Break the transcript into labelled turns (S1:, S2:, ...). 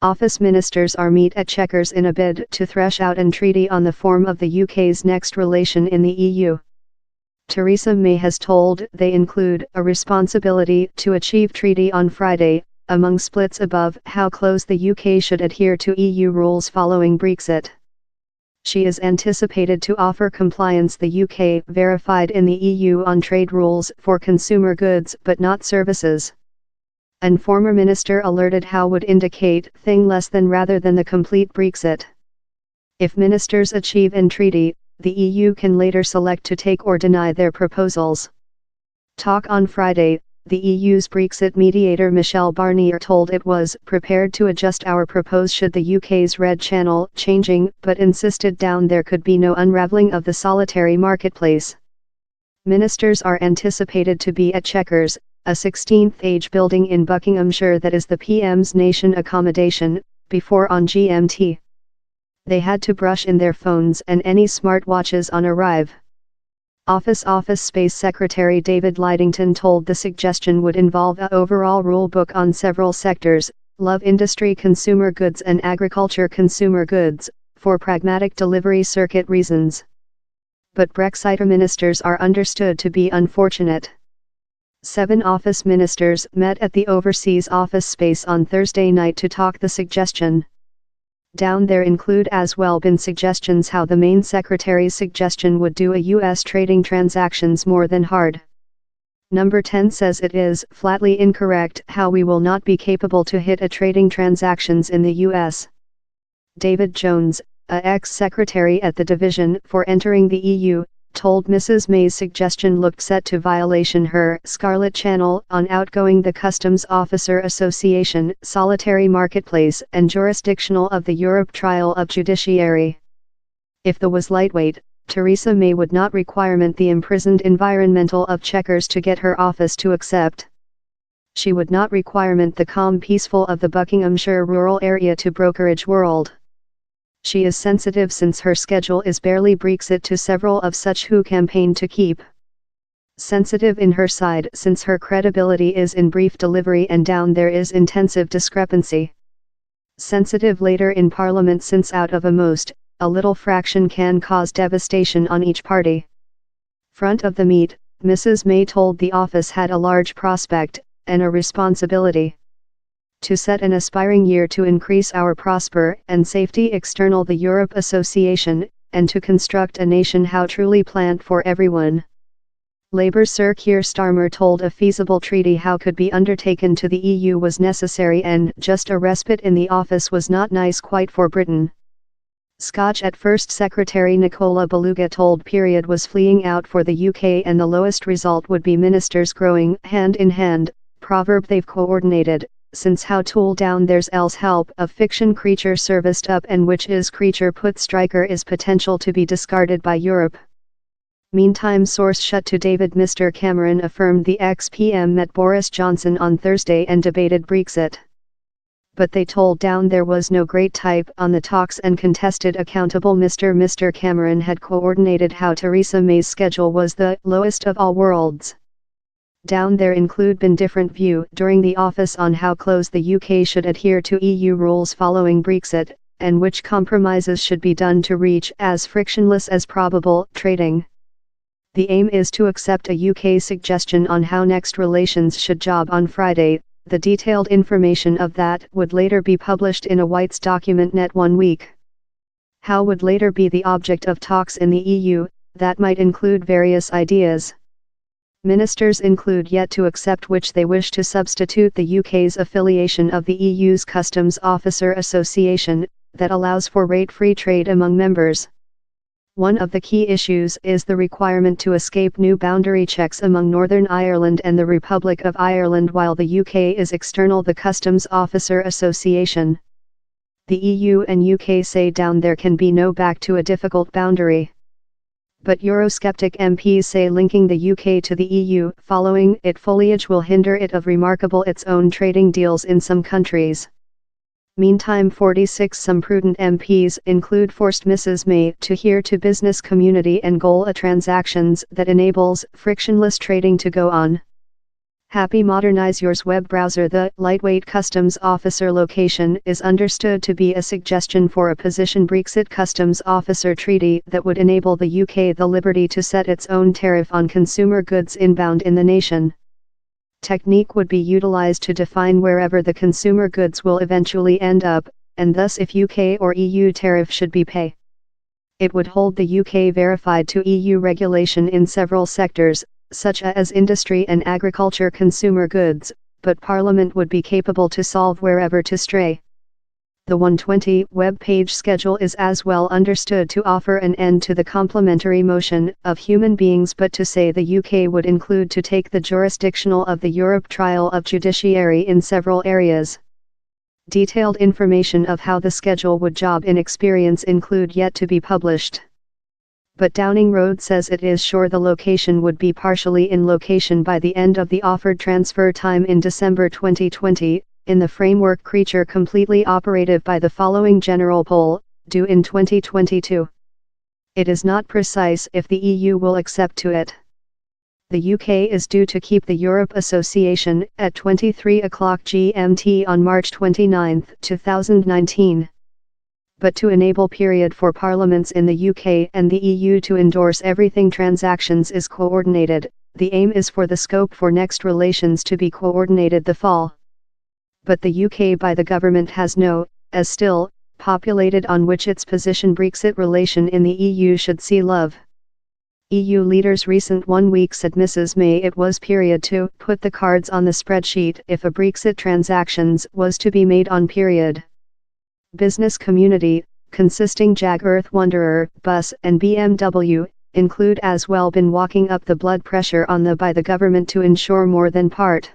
S1: Office ministers are meet at Chequers in a bid to thresh out a treaty on the form of the UK's next relation in the EU. Theresa May has told they include a responsibility to achieve treaty on Friday, among splits above how close the UK should adhere to EU rules following Brexit. She is anticipated to offer compliance the UK verified in the EU on trade rules for consumer goods but not services. And former minister alerted how would indicate thing less than rather than the complete Brexit. If ministers achieve an treaty, the EU can later select to take or deny their proposals. Talk on Friday, the EU's Brexit mediator Michel Barnier told it was prepared to adjust our propose should the UK's red channel changing, but insisted there could be no unravelling of the solitary marketplace. Ministers are anticipated to be at Chequers, a 16th-age building in Buckinghamshire that is the PM's nation accommodation, before on GMT. They had to brush in their phones and any smartwatches on arrive. Office Space Secretary David Lidington told the suggestion would involve an overall rule book on several sectors, love industry consumer goods and agriculture consumer goods, for pragmatic delivery circuit reasons. But Brexiter ministers are understood to be unfortunate. 7 office ministers met at the Overseas Office Space on Thursday night to talk the suggestion. There include as well been suggestions how the main secretary's suggestion would do a U.S. trading transactions more than hard. Number 10 says it is flatly incorrect how we will not be capable to hit a trading transactions in the U.S. David Jones, a ex-secretary at the Division for Entering the EU, told Mrs. May's suggestion looked set to violation her Scarlet Channel on outgoing the Customs Officer Association, solitary marketplace and jurisdictional of the Europe trial of judiciary. If the was lightweight, Theresa May would not requirement the imprisoned environmental of Chequers to get her office to accept. She would not requirement the calm peaceful of the Buckinghamshire rural area to brokerage world. She is sensitive since her schedule is barely Brexit to several of such who campaign to keep. Sensitive in her side since her credibility is in brief delivery and there is intensive discrepancy. Sensitive later in Parliament since out of a little fraction can cause devastation on each party. Front of the meet, Mrs. May told the office had a large prospect, and a responsibility. To set an aspiring year to increase our prosper and safety external the Europe Association, and to construct a nation how truly planned for everyone. Labour's Sir Keir Starmer told a feasible treaty how could be undertaken to the EU was necessary and just a respite in the office was not nice quite for Britain. Scotch at First Secretary Nicola Beluga told period was fleeing out for the UK and the lowest result would be ministers growing hand in hand, proverb they've coordinated. Since how tool there's else help of fiction creature serviced up and which is creature put striker is potential to be discarded by Europe. Meantime source shut to David Mr. Cameron affirmed the ex-PM met Boris Johnson on Thursday and debated Brexit. But they told there was no great type on the talks and contested accountable Mr. Cameron had coordinated how Theresa May's schedule was the lowest of all worlds. There include been different view during the office on how close the UK should adhere to EU rules following Brexit, and which compromises should be done to reach as frictionless as probable trading. The aim is to accept a UK suggestion on how next relations should job on Friday. The detailed information of that would later be published in a White's document net 1 week. How would later be the object of talks in the EU, that might include various ideas. Ministers include yet to accept which they wish to substitute the UK's affiliation of the EU's Customs Officer Association, that allows for rate-free trade among members. One of the key issues is the requirement to escape new boundary checks among Northern Ireland and the Republic of Ireland while the UK is external the Customs Officer Association. The EU and UK say there can be no back to a difficult boundary. But Eurosceptic MPs say linking the UK to the EU following it foliage will hinder it of remarkable its own trading deals in some countries. Meantime 46 some prudent MPs include forced Mrs. May to hear to business community and goal a transactions that enables frictionless trading to go on. Happy modernize yours web browser. The lightweight customs officer location is understood to be a suggestion for a position Brexit customs officer treaty that would enable the UK the liberty to set its own tariff on consumer goods inbound in the nation. Technique would be utilized to define wherever the consumer goods will eventually end up, and thus if UK or EU tariff should be pay. It would hold the UK verified to EU regulation in several sectors, such as industry and agriculture consumer goods, but Parliament would be capable to solve wherever to stray. The 120 web page schedule is as well understood to offer an end to the complementary motion of human beings, but to say the UK would include to take the jurisdictional of the Europe trial of judiciary in several areas. Detailed information of how the schedule would job in experience include yet to be published. But Downing Road says it is sure the location would be partially in location by the end of the offered transfer time in December 2020, in the framework creature completely operative by the following general poll, due in 2022. It is not precise if the EU will accept to it. The UK is due to keep the Europe Association at 23 o'clock GMT on March 29, 2019. But to enable period for parliaments in the UK and the EU to endorse everything transactions is coordinated, the aim is for the scope for next relations to be coordinated the fall. But the UK by the government has no, as still, populated on which its position Brexit relation in the EU should see love. EU leaders recent 1 week said Mrs. May it was period to put the cards on the spreadsheet if a Brexit transactions was to be made on period. Business community, consisting Jag Earth Wanderer, Bus and BMW, include as well been walking up the blood pressure on the by the government to ensure more than part.